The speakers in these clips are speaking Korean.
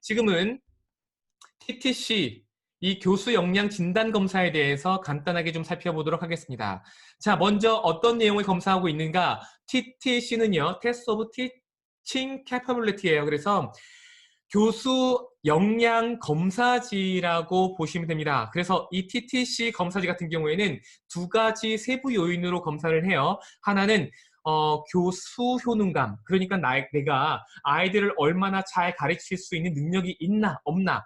지금은 TTC, 이 교수 역량 진단 검사에 대해서 간단하게 좀 살펴보도록 하겠습니다. 자, 먼저 어떤 내용을 검사하고 있는가? TTC는요, Test of Teaching Capability예요. 그래서 교수 역량 검사지라고 보시면 됩니다. 그래서 이 TTC 검사지 같은 경우에는 두 가지 세부 요인으로 검사를 해요. 하나는 교수 효능감, 그러니까 내가 아이들을 얼마나 잘 가르칠 수 있는 능력이 있나 없나.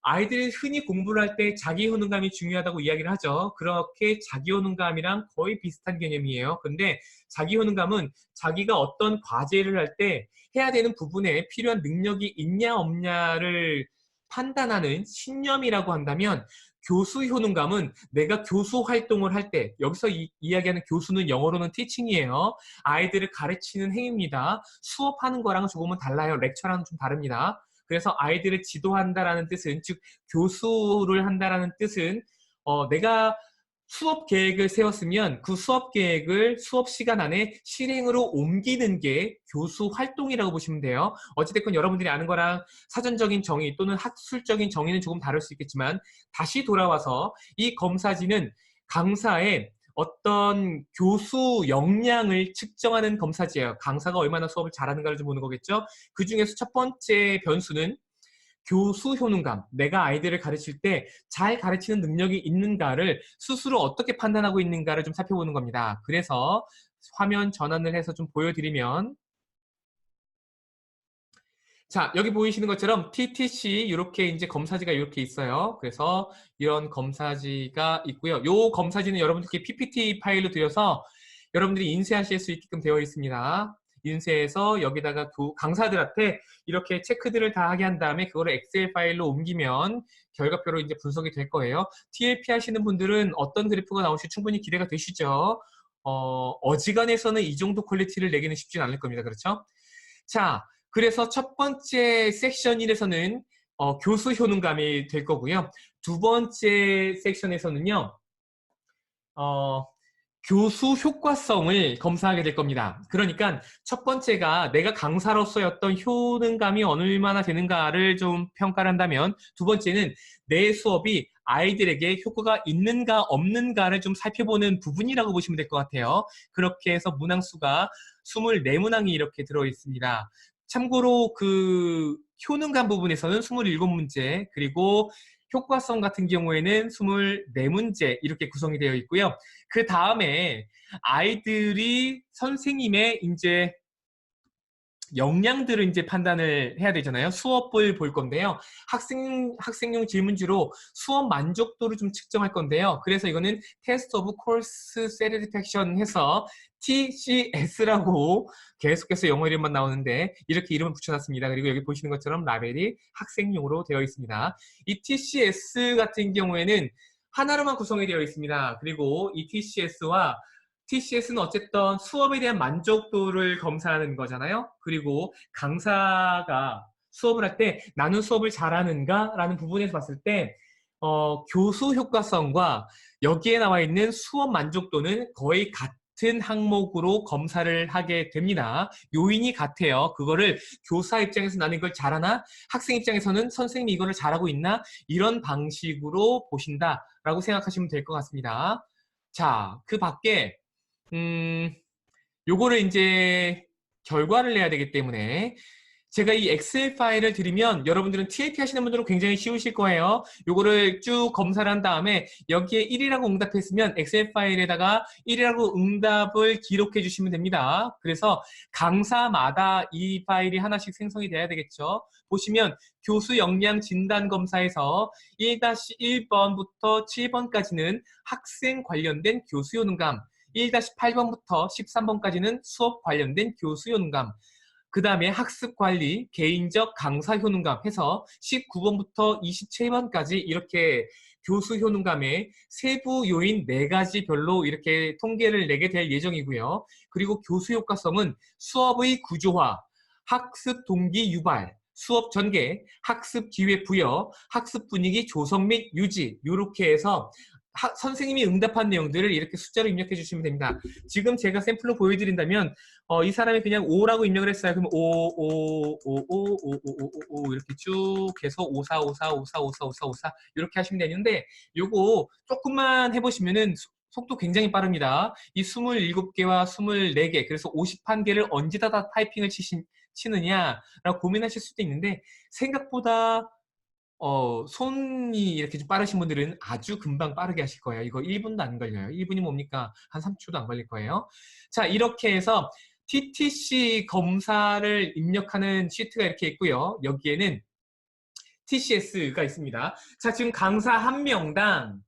아이들이 흔히 공부를 할 때 자기 효능감이 중요하다고 이야기를 하죠. 그렇게 자기 효능감이랑 거의 비슷한 개념이에요. 근데 자기 효능감은 자기가 어떤 과제를 할 때 해야 되는 부분에 필요한 능력이 있냐 없냐를 판단하는 신념이라고 한다면, 교수 효능감은 내가 교수 활동을 할 때, 여기서 이야기하는 교수는 영어로는 티칭이에요. 아이들을 가르치는 행위입니다. 수업하는 거랑은 조금은 달라요. 렉처랑은 좀 다릅니다. 그래서 아이들을 지도한다라는 뜻은, 즉 교수를 한다라는 뜻은 내가 수업 계획을 세웠으면 그 수업 계획을 수업 시간 안에 실행으로 옮기는 게 교수 활동이라고 보시면 돼요. 어찌됐건 여러분들이 아는 거랑 사전적인 정의 또는 학술적인 정의는 조금 다를 수 있겠지만, 다시 돌아와서 이 검사지는 강사의 어떤 교수 역량을 측정하는 검사지예요. 강사가 얼마나 수업을 잘하는가를 좀 보는 거겠죠. 그 중에서 첫 번째 변수는 교수 효능감, 내가 아이들을 가르칠 때 잘 가르치는 능력이 있는가를 스스로 어떻게 판단하고 있는가를 좀 살펴보는 겁니다. 그래서 화면 전환을 해서 좀 보여드리면, 자, 여기 보이시는 것처럼 TTC 이렇게 이제 검사지가 이렇게 있어요. 그래서 이런 검사지가 있고요. 요 검사지는 여러분들께 PPT 파일로 드려서 여러분들이 인쇄하실 수 있게끔 되어 있습니다. 인쇄해서 여기다가 강사들한테 이렇게 체크들을 다 하게 한 다음에 그거를 엑셀 파일로 옮기면 결과표로 이제 분석이 될 거예요. TLP 하시는 분들은 어떤 그래프가 나올지 충분히 기대가 되시죠? 어지간해서는 이 정도 퀄리티를 내기는 쉽진 않을 겁니다. 그렇죠? 자, 그래서 첫 번째 섹션 1에서는 교수 효능감이 될 거고요. 두 번째 섹션에서는요, 어, 교수 효과성을 검사하게 될 겁니다. 그러니까 첫 번째가 내가 강사로서의 어떤 효능감이 얼마나 되는가를 좀 평가를 한다면, 두 번째는 내 수업이 아이들에게 효과가 있는가 없는가를 좀 살펴보는 부분이라고 보시면 될 것 같아요. 그렇게 해서 문항수가 24문항이 이렇게 들어 있습니다. 참고로 그 효능감 부분에서는 27문제, 그리고 효과성 같은 경우에는 24문제 이렇게 구성이 되어 있고요. 그 다음에 아이들이 선생님의 이제 역량들을 이제 판단을 해야 되잖아요. 수업을 볼 건데요. 학생용 질문지로 수업 만족도를 좀 측정할 건데요. 그래서 이거는 Test of Course Satisfaction 해서 TCS라고 계속해서 영어 이름만 나오는데 이렇게 이름을 붙여놨습니다. 그리고 여기 보시는 것처럼 라벨이 학생용으로 되어 있습니다. 이 TCS 같은 경우에는 하나로만 구성이 되어 있습니다. 그리고 이 TCS는 어쨌든 수업에 대한 만족도를 검사하는 거잖아요. 그리고 강사가 수업을 할 때 나는 수업을 잘하는가라는 부분에서 봤을 때 교수 효과성과 여기에 나와 있는 수업 만족도는 거의 같은 항목으로 검사를 하게 됩니다. 요인이 같아요. 그거를 교사 입장에서 나는 이걸 잘하나, 학생 입장에서는 선생님이 이거를 잘하고 있나, 이런 방식으로 보신다라고 생각하시면 될 것 같습니다. 자, 그 밖에 요거를 이제 결과를 내야 되기 때문에 제가 이 엑셀 파일을 드리면 여러분들은 TLP 하시는 분들은 굉장히 쉬우실 거예요. 요거를 쭉 검사를 한 다음에 여기에 1이라고 응답했으면 엑셀 파일에다가 1이라고 응답을 기록해 주시면 됩니다. 그래서 강사마다 이 파일이 하나씩 생성이 돼야 되겠죠. 보시면 교수 역량 진단 검사에서 1-1번부터 7번까지는 학생 관련된 교수 효능감, 1-8번부터 13번까지는 수업 관련된 교수 효능감, 그 다음에 학습관리, 개인적 강사 효능감 해서 19번부터 27번까지 이렇게 교수 효능감의 세부 요인 4가지 별로 이렇게 통계를 내게 될 예정이고요. 그리고 교수 효과성은 수업의 구조화, 학습 동기 유발, 수업 전개, 학습 기회 부여, 학습 분위기 조성 및 유지, 이렇게 해서 선생님이 응답한 내용들을 이렇게 숫자로 입력해 주시면 됩니다. 지금 제가 샘플로 보여드린다면 이 사람이 그냥 5라고 입력을 했어요. 그럼 5 이렇게 쭉 해서 54, 54, 54, 54, 54, 54 이렇게 하시면 되는데 요거 조금만 해보시면은 속도 굉장히 빠릅니다. 이 27개와 24개 그래서 51개를 언제다 다 타이핑을 치느냐라고 고민하실 수도 있는데 생각보다 손이 이렇게 좀 빠르신 분들은 아주 금방 빠르게 하실 거예요. 이거 1분도 안 걸려요. 1분이 뭡니까? 한 3초도 안 걸릴 거예요. 자, 이렇게 해서 TTC 검사를 입력하는 시트가 이렇게 있고요. 여기에는 TCS가 있습니다. 자, 지금 강사 한 명당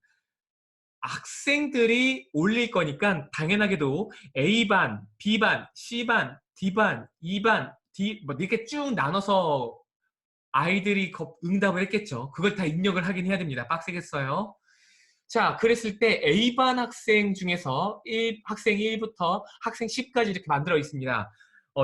학생들이 올릴 거니까 당연하게도 A반, B반, C반, D반, E반, 뭐 이렇게 쭉 나눠서 아이들이 응답을 했겠죠. 그걸 다 입력을 하긴 해야 됩니다. 빡세겠어요. 자, 그랬을 때 A반 학생 중에서 학생 1부터 학생 10까지 이렇게 만들어 있습니다.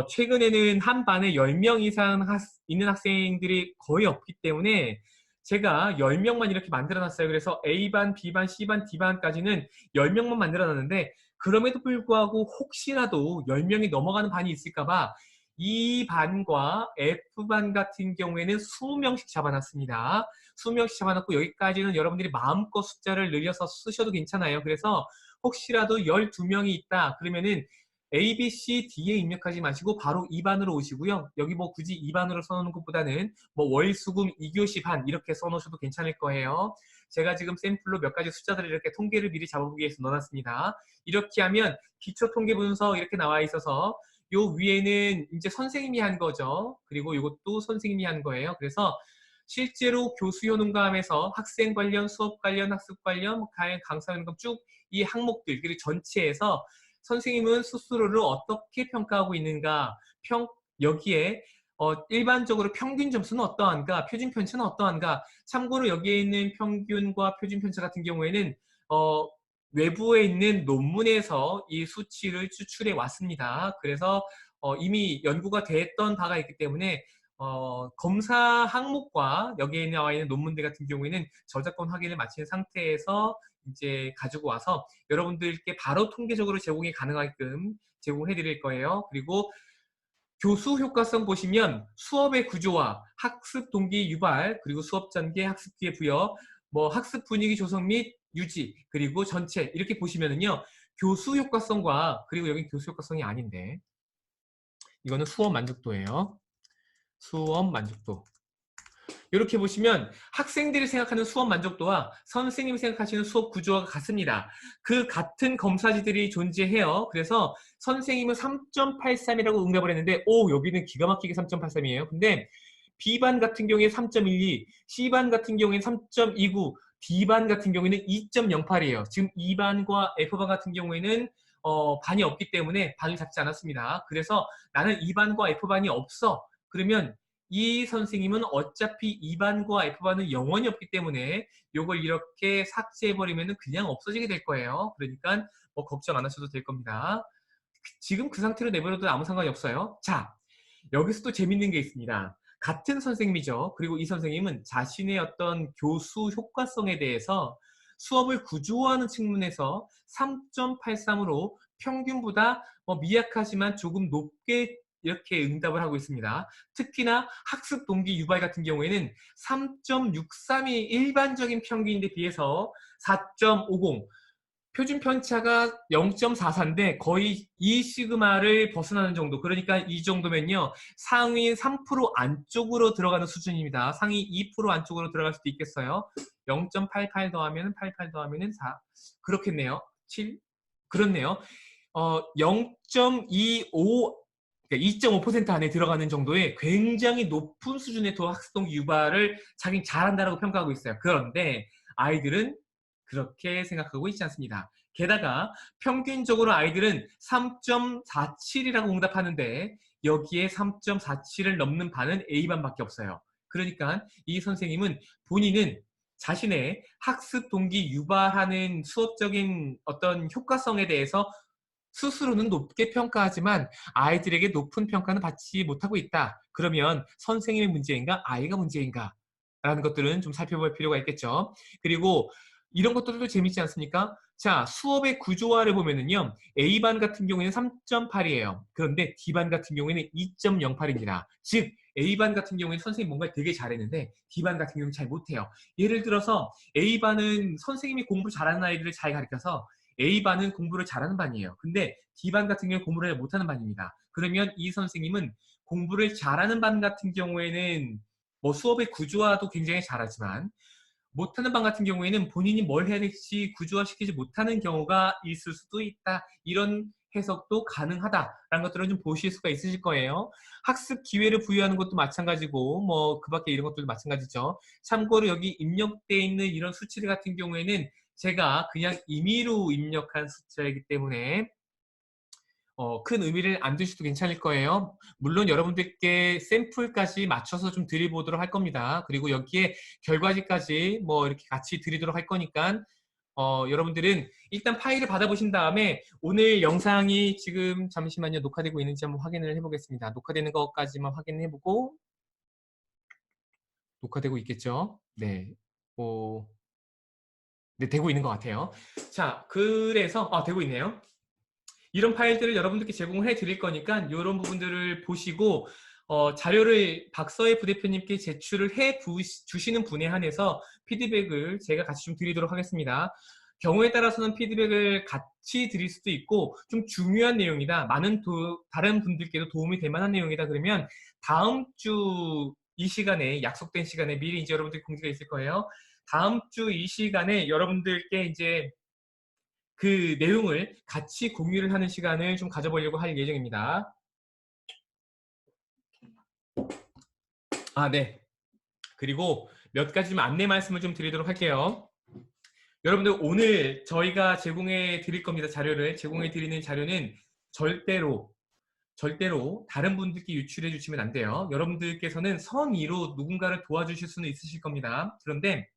최근에는 한 반에 10명 이상 있는 학생들이 거의 없기 때문에 제가 10명만 이렇게 만들어 놨어요. 그래서 A반, B반, C반, D반까지는 10명만 만들어 놨는데 그럼에도 불구하고 혹시라도 10명이 넘어가는 반이 있을까봐 이 반과 F반 같은 경우에는 20명씩 잡아놨습니다. 20명씩 잡아놨고 여기까지는 여러분들이 마음껏 숫자를 늘려서 쓰셔도 괜찮아요. 그래서 혹시라도 12명이 있다 그러면은 A, B, C, D에 입력하지 마시고 바로 2반으로 오시고요. 여기 뭐 굳이 2반으로 써놓는 것보다는 뭐 월수금 2교시 반 이렇게 써놓으셔도 괜찮을 거예요. 제가 지금 샘플로 몇 가지 숫자들을 이렇게 통계를 미리 잡아보기 위해서 넣어놨습니다. 이렇게 하면 기초 통계 분석 이렇게 나와 있어서 요 위에는 이제 선생님이 한 거죠. 그리고 이것도 선생님이 한 거예요. 그래서 실제로 교수 효능감에서 학생 관련, 수업 관련, 학습 관련, 강사 효능감 쭉 이 항목들 그리고 전체에서 선생님은 스스로를 어떻게 평가하고 있는가, 여기에 일반적으로 평균 점수는 어떠한가, 표준 편차는 어떠한가. 참고로 여기에 있는 평균과 표준 편차 같은 경우에는 외부에 있는 논문에서 이 수치를 추출해 왔습니다. 그래서 이미 연구가 됐던 바가 있기 때문에 검사 항목과 여기에 나와 있는 논문들 같은 경우에는 저작권 확인을 마친 상태에서 이제 가지고 와서 여러분들께 바로 통계적으로 제공이 가능하게끔 제공해 드릴 거예요. 그리고 교수 효과성 보시면 수업의 구조화, 학습 동기 유발, 그리고 수업 전개, 학습 기회 부여, 뭐 학습 분위기 조성 및 유지, 그리고 전체 이렇게 보시면은요. 교수 효과성과 그리고 여기 교수 효과성이 아닌데 이거는 수업 만족도예요. 수업 만족도. 이렇게 보시면 학생들이 생각하는 수업 만족도와 선생님이 생각하시는 수업 구조와 같습니다. 그 같은 검사지들이 존재해요. 그래서 선생님은 3.83이라고 응답을 했는데 여기는 기가 막히게 3.83이에요. 근데 B반 같은 경우에 3.12, C반 같은 경우에는 3.29, D반 같은 경우에는 2.08이에요. 지금 E반과 F반 같은 경우에는 반이 없기 때문에 반을 잡지 않았습니다. 그래서 나는 E반과 F반이 없어. 그러면 이 선생님은 어차피 E반과 F반은 영원히 없기 때문에 이걸 이렇게 삭제해버리면 그냥 없어지게 될 거예요. 그러니까 뭐 걱정 안 하셔도 될 겁니다. 지금 그 상태로 내버려도 아무 상관이 없어요. 자, 여기서 또 재밌는 게 있습니다. 같은 선생님이죠. 그리고 이 선생님은 자신의 어떤 교수 효과성에 대해서 수업을 구조화하는 측면에서 3.83으로 평균보다 미약하지만 조금 높게 이렇게 응답을 하고 있습니다. 특히나 학습 동기 유발 같은 경우에는 3.63이 일반적인 평균인데 비해서 4.50, 표준 편차가 0.44인데 거의 2시그마를 벗어나는 정도. 그러니까 이 정도면요. 상위 3% 안쪽으로 들어가는 수준입니다. 상위 2% 안쪽으로 들어갈 수도 있겠어요. 0.88 더하면 88 더하면 4. 그렇겠네요. 7. 그렇네요. 0.25 그러니까 2.5% 안에 들어가는 정도의 굉장히 높은 수준의 학습동 유발을 자기는 잘한다라고 평가하고 있어요. 그런데 아이들은 그렇게 생각하고 있지 않습니다. 게다가 평균적으로 아이들은 3.47이라고 응답하는데 여기에 3.47을 넘는 반은 A반밖에 없어요. 그러니까 이 선생님은 본인은 자신의 학습 동기 유발하는 수업적인 어떤 효과성에 대해서 스스로는 높게 평가하지만 아이들에게 높은 평가는 받지 못하고 있다. 그러면 선생님의 문제인가 아이가 문제인가? 라는 것들은 좀 살펴볼 필요가 있겠죠. 그리고 이런 것들도 재밌지 않습니까? 자, 수업의 구조화를 보면은요. A반 같은 경우에는 3.8이에요. 그런데 D반 같은 경우에는 2.08입니다. 즉, A반 같은 경우에는 선생님이 뭔가 되게 잘했는데 D반 같은 경우는 잘 못해요. 예를 들어서 A반은 선생님이 공부 잘하는 아이들을 잘 가르쳐서 A반은 공부를 잘하는 반이에요. 근데 D반 같은 경우는 공부를 못하는 반입니다. 그러면 이 선생님은 공부를 잘하는 반 같은 경우에는 뭐 수업의 구조화도 굉장히 잘하지만 못하는 반 같은 경우에는 본인이 뭘 해야 될지 구조화시키지 못하는 경우가 있을 수도 있다. 이런 해석도 가능하다라는 것들을 좀 보실 수가 있으실 거예요. 학습 기회를 부여하는 것도 마찬가지고 뭐 그 밖에 이런 것들도 마찬가지죠. 참고로 여기 입력되어 있는 이런 수치들 같은 경우에는 제가 그냥 임의로 입력한 숫자이기 때문에 큰 의미를 안 두셔도 괜찮을 거예요. 물론 여러분들께 샘플까지 맞춰서 좀 드려보도록 할 겁니다. 그리고 여기에 결과지까지 뭐 이렇게 같이 드리도록 할 거니까 여러분들은 일단 파일을 받아보신 다음에 오늘 영상이 지금 잠시만요. 녹화되고 있는지 한번 확인을 해보겠습니다. 녹화되는 것까지만 확인해보고 녹화되고 있겠죠? 네. 네, 되고 있는 것 같아요. 자, 그래서 되고 있네요. 이런 파일들을 여러분들께 제공을 해드릴 거니까 이런 부분들을 보시고 자료를 박서혜 부대표님께 제출을 주시는 분에 한해서 피드백을 제가 같이 좀 드리도록 하겠습니다. 경우에 따라서는 피드백을 같이 드릴 수도 있고 좀 중요한 내용이다. 다른 분들께도 도움이 될 만한 내용이다. 그러면 다음 주 이 시간에 약속된 시간에 미리 이제 여러분들 공지가 있을 거예요. 다음 주 이 시간에 여러분들께 이제 그 내용을 같이 공유를 하는 시간을 좀 가져보려고 할 예정입니다. 네. 그리고 몇 가지 좀 안내 말씀을 좀 드리도록 할게요. 여러분들 오늘 저희가 제공해 드릴 겁니다. 제공해 드리는 자료는 절대로 다른 분들께 유출해 주시면 안 돼요. 여러분들께서는 성의로 누군가를 도와주실 수는 있으실 겁니다. 그런데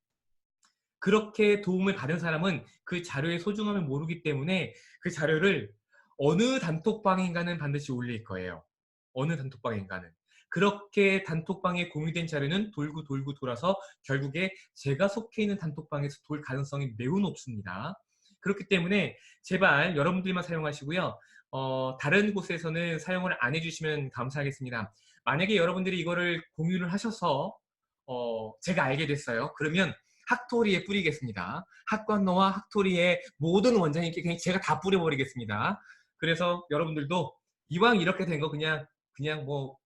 그렇게 도움을 받은 사람은 그 자료의 소중함을 모르기 때문에 그 자료를 어느 단톡방인가는 반드시 올릴 거예요. 어느 단톡방인가는. 그렇게 단톡방에 공유된 자료는 돌고 돌아서 결국에 제가 속해 있는 단톡방에서 돌 가능성이 매우 높습니다. 그렇기 때문에 제발 여러분들만 사용하시고요. 다른 곳에서는 사용을 안 해주시면 감사하겠습니다. 만약에 여러분들이 이거를 공유를 하셔서 제가 알게 됐어요. 그러면 학토리에 뿌리겠습니다. 학관노와 학토리의 모든 원장님께 그냥 제가 다 뿌려버리겠습니다. 그래서 여러분들도 이왕 이렇게 된 거 그냥 뭐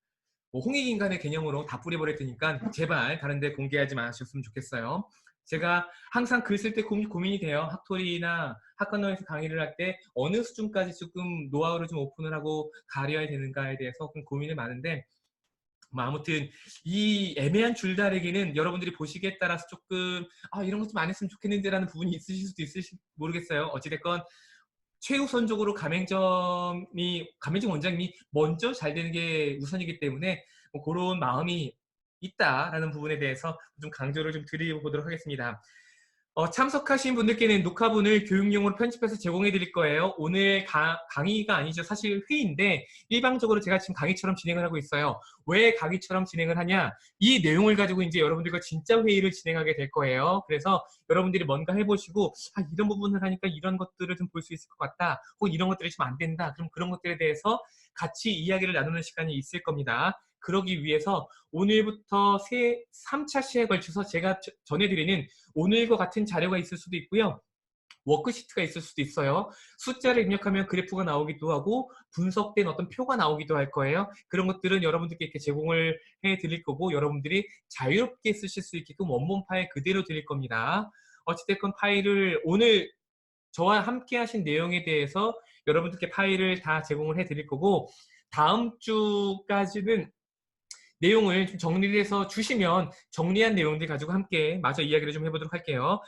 홍익인간의 개념으로 다 뿌려버릴 테니까 제발 다른 데 공개하지 마셨으면 좋겠어요. 제가 항상 글 쓸 때 고민이 돼요. 학토리나 학관노에서 강의를 할 때 어느 수준까지 조금 노하우를 좀 오픈을 하고 가려야 되는가에 대해서 고민이 많은데 아무튼 이 애매한 줄다리기는 여러분들이 보시기에 따라서 조금 이런 것 좀 안 했으면 좋겠는데 라는 부분이 있으실 수도 있으실지 모르겠어요. 어찌됐건 최우선적으로 가맹점 원장님이 먼저 잘 되는 게 우선이기 때문에 뭐 그런 마음이 있다라는 부분에 대해서 좀 강조를 좀 드려보도록 하겠습니다. 참석하신 분들께는 녹화본을 교육용으로 편집해서 제공해 드릴 거예요. 오늘 강의가 아니죠. 사실 회의인데 일방적으로 제가 지금 강의처럼 진행을 하고 있어요. 왜 강의처럼 진행을 하냐? 이 내용을 가지고 이제 여러분들과 진짜 회의를 진행하게 될 거예요. 그래서 여러분들이 뭔가 해보시고 이런 부분을 하니까 이런 것들을 좀 볼 수 있을 것 같다. 혹은 이런 것들이 좀 안 된다. 그럼 그런 것들에 대해서 같이 이야기를 나누는 시간이 있을 겁니다. 그러기 위해서 오늘부터 3차 시에 걸쳐서 제가 전해드리는 오늘과 같은 자료가 있을 수도 있고요. 워크시트가 있을 수도 있어요. 숫자를 입력하면 그래프가 나오기도 하고 분석된 어떤 표가 나오기도 할 거예요. 그런 것들은 여러분들께 이렇게 제공을 해드릴 거고 여러분들이 자유롭게 쓰실 수 있게끔 원본 파일 그대로 드릴 겁니다. 어찌됐건 파일을 오늘 저와 함께 하신 내용에 대해서 여러분들께 파일을 다 제공을 해드릴 거고 다음 주까지는 내용을 좀 정리를 해서 주시면 정리한 내용들 가지고 함께 마저 이야기를 좀 해보도록 할게요.